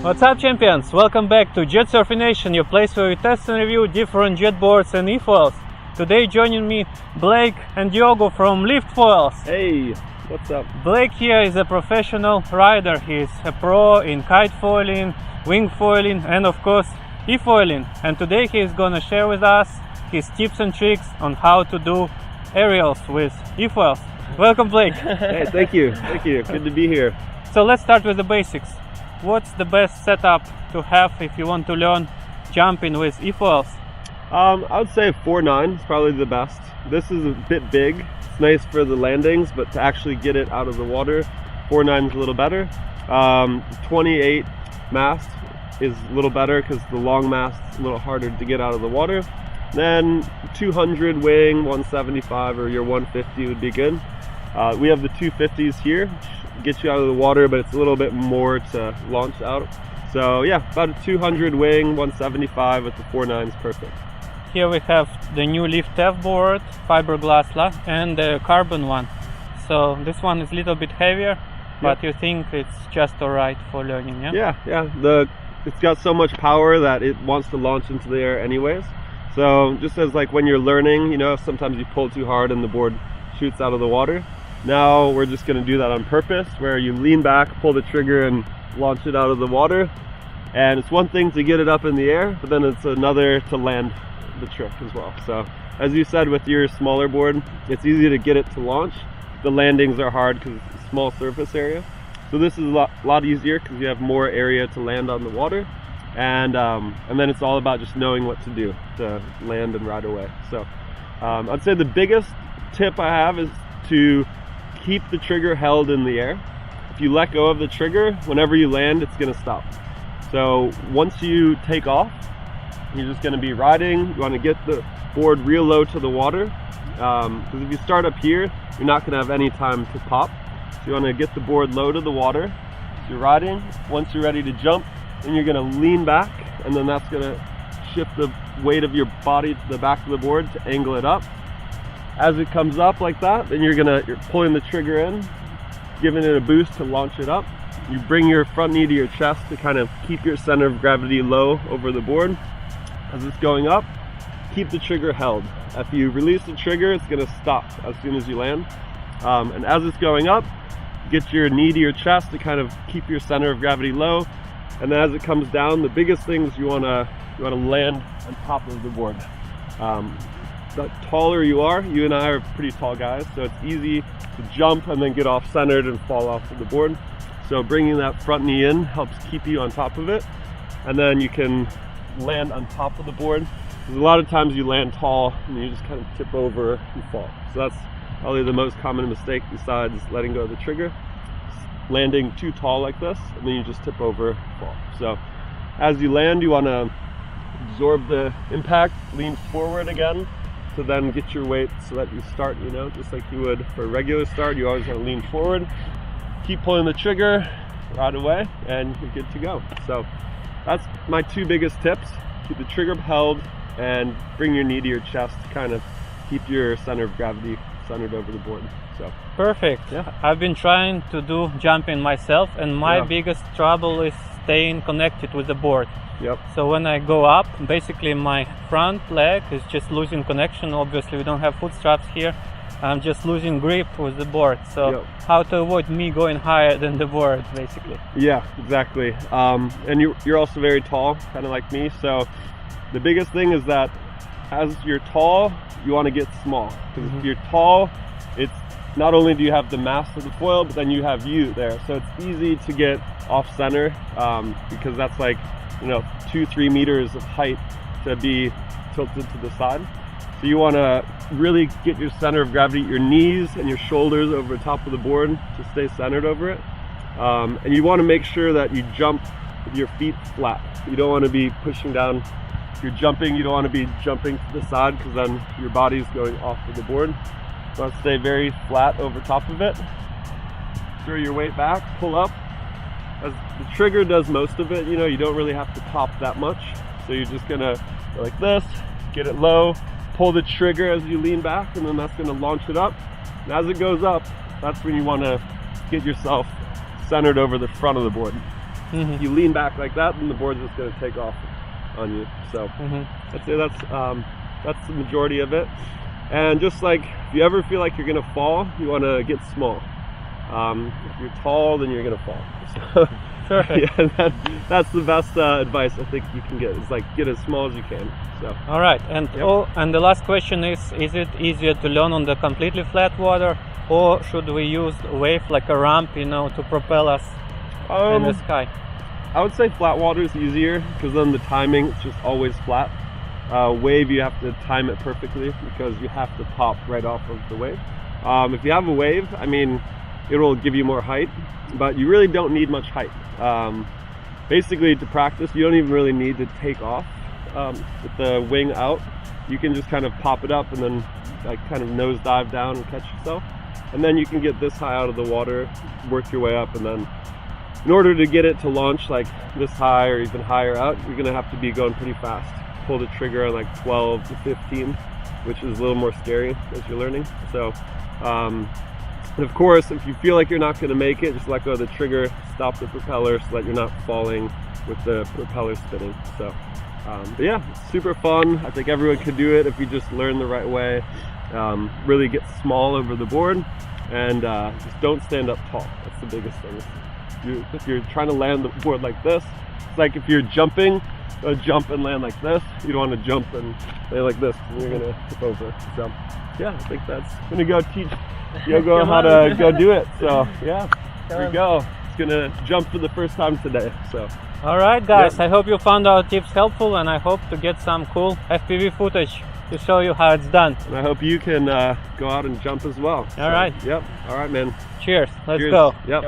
What's up, champions? Welcome back to JetSurf Nation, your place where we test and review different jet boards and efoils. Today joining me Blake and Diogo from Liftfoils. Hey, what's up? Blake here is a professional rider. He's a pro in kite foiling, wing foiling and of course efoiling. And today he's gonna share with us his tips and tricks on how to do aerials with efoils. Welcome, Blake. Hey, thank you. Thank you. Good to be here. So let's start with the basics. What's the best setup to have if you want to learn jumping with efoils? I would say 4.9 is probably the best. This is a bit big. It's nice for the landings, but to actually get it out of the water, 4.9 is a little better. 28 mast is a little better because the long mast is a little harder to get out of the water. Then 200 wing, 175 or your 150 would be good. We have the 250s here, which get you out of the water, but it's a little bit more to launch out. So yeah, about a 200 wing, 175 with the 4.9 is perfect. Here we have the new Liftfoil board, fiberglass and the carbon one. So this one is a little bit heavier, but you think it's just alright for learning, yeah? Yeah. It's got so much power that it wants to launch into the air anyways. So just as like when you're learning, you know, sometimes you pull too hard and the board shoots out of the water. Now we're just going to do that on purpose, where you lean back, pull the trigger and launch it out of the water. And it's one thing to get it up in the air, but then it's another to land the trick as well. So as you said, with your smaller board, it's easy to get it to launch. The landings are hard because it's a small surface area. So this is a lot easier because you have more area to land on the water. And then it's all about just knowing what to do to land and ride away. So I'd say the biggest tip I have is to keep the trigger held in the air. If you let go of the trigger, whenever you land, it's going to stop. So once you take off, you're just going to be riding. You want to get the board real low to the water, because if you start up here, you're not going to have any time to pop. So you want to get the board low to the water. So you're riding. Once you're ready to jump, then you're going to lean back, and then that's going to shift the weight of your body to the back of the board to angle it up. As it comes up like that, then you're pulling the trigger in, giving it a boost to launch it up. You bring your front knee to your chest to kind of keep your center of gravity low over the board. As it's going up, keep the trigger held. If you release the trigger, it's going to stop as soon as you land. And as it's going up, get your knee to your chest to kind of keep your center of gravity low. And then as it comes down, the biggest thing is you want to land on top of the board. The taller you are, you and I are pretty tall guys, so it's easy to jump and then get off centered and fall off of the board. So bringing that front knee in helps keep you on top of it, and then you can land on top of the board. Because a lot of times you land tall and you just kind of tip over and fall. So that's probably the most common mistake besides letting go of the trigger. Landing too tall like this, and then you just tip over and fall. So as you land, you want to absorb the impact, lean forward again to then get your weight so that you start, you know, just like you would for a regular start. You always want to lean forward, keep pulling the trigger, ride away, and you're good to go. So that's my two biggest tips. Keep the trigger held and bring your knee to your chest to kind of keep your center of gravity centered over the board. So perfect. Yeah, I've been trying to do jumping myself, and my biggest trouble is staying connected with the board. Yep. So when I go up, basically my front leg is just losing connection. Obviously we don't have foot straps here. I'm just losing grip with the board. So how to avoid me going higher than the board, basically. Yeah, exactly. And you're also very tall, kind of like me. So the biggest thing is that as you're tall, you want to get small. Because if you're tall, it's not only do you have the mast of the foil, but then you have you there. So it's easy to get off center, because that's like, you know, 2-3 meters of height to be tilted to the side. So you want to really get your center of gravity, your knees and your shoulders over the top of the board to stay centered over it. And you want to make sure that you jump with your feet flat. You don't want to be pushing down. If you're jumping, you don't want to be jumping to the side, because then your body's going off of the board. You want to stay very flat over top of it. Throw your weight back, pull up. As the trigger does most of it, you know, you don't really have to pop that much. So you're just gonna go like this, get it low, pull the trigger as you lean back, and then that's gonna launch it up. And as it goes up, that's when you wanna get yourself centered over the front of the board. Mhm. If you lean back like that, then the board's just going to take off on you. So I'd say that's the majority of it. And just like if you ever feel like you're going to fall, you want to get small. If you're tall, then you're going to fall. So, Perfect. yeah, that's the best advice I think you can get, is like get as small as you can. So All right, and Yep. and the last question is it easier to learn on the completely flat water, or should we use a wave like a ramp, you know, to propel us in the sky? I would say flat water is easier, because then the timing is just always flat. Wave, you have to time it perfectly because you have to pop right off of the wave. If you have a wave, I mean, it will give you more height, but you really don't need much height. Basically, to practice, you don't even really need to take off with the wing out. You can just kind of pop it up and then like kind of nose dive down and catch yourself, and then you can get this high out of the water, work your way up, and then in order to get it to launch like this high or even higher out, you're gonna have to be going pretty fast. Pull the trigger on like 12 to 15, which is a little more scary as you're learning. So and of course, if you feel like you're not going to make it, just let go of the trigger, stop the propeller so that you're not falling with the propeller spinning. So but yeah, it's super fun. I think everyone could do it if you just learn the right way. Really get small over the board, and just don't stand up tall. That's the biggest thing. If you're trying to land the board like this, it's like if you're jumping, jump and land like this. You don't want to jump and land like this, and you're gonna tip over. So yeah, I think that's gonna go teach Yogo how to go do it. So yeah, here we go. It's gonna jump for the first time today. So All right, guys, Yep. I hope you found our tips helpful, and I hope to get some cool FPV footage to show you how it's done. and I hope you can go out and jump as well. All right. Yep. All right, man. Cheers. Let's Cheers. go. Yep.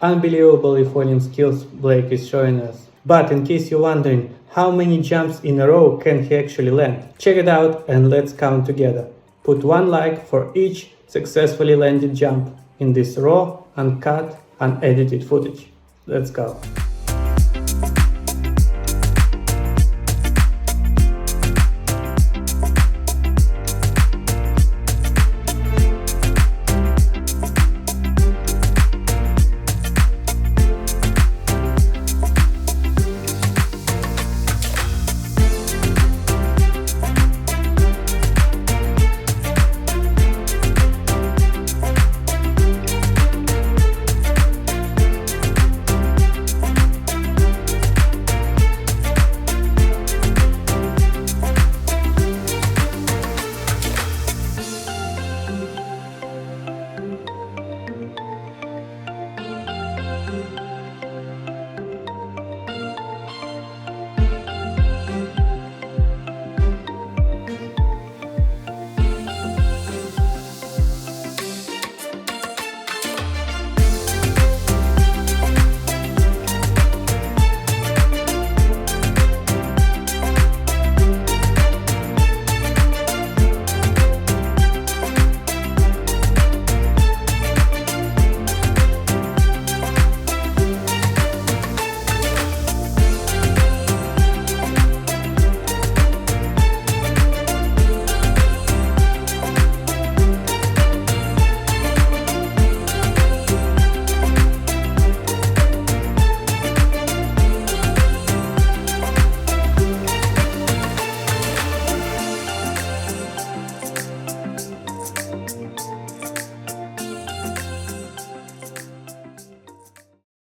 Unbelievable efoiling skills Blake is showing us. But in case you're wondering how many jumps in a row can he actually land, check it out and let's count together. Put 1 like for each successfully landed jump in this raw, uncut, unedited footage. Let's go.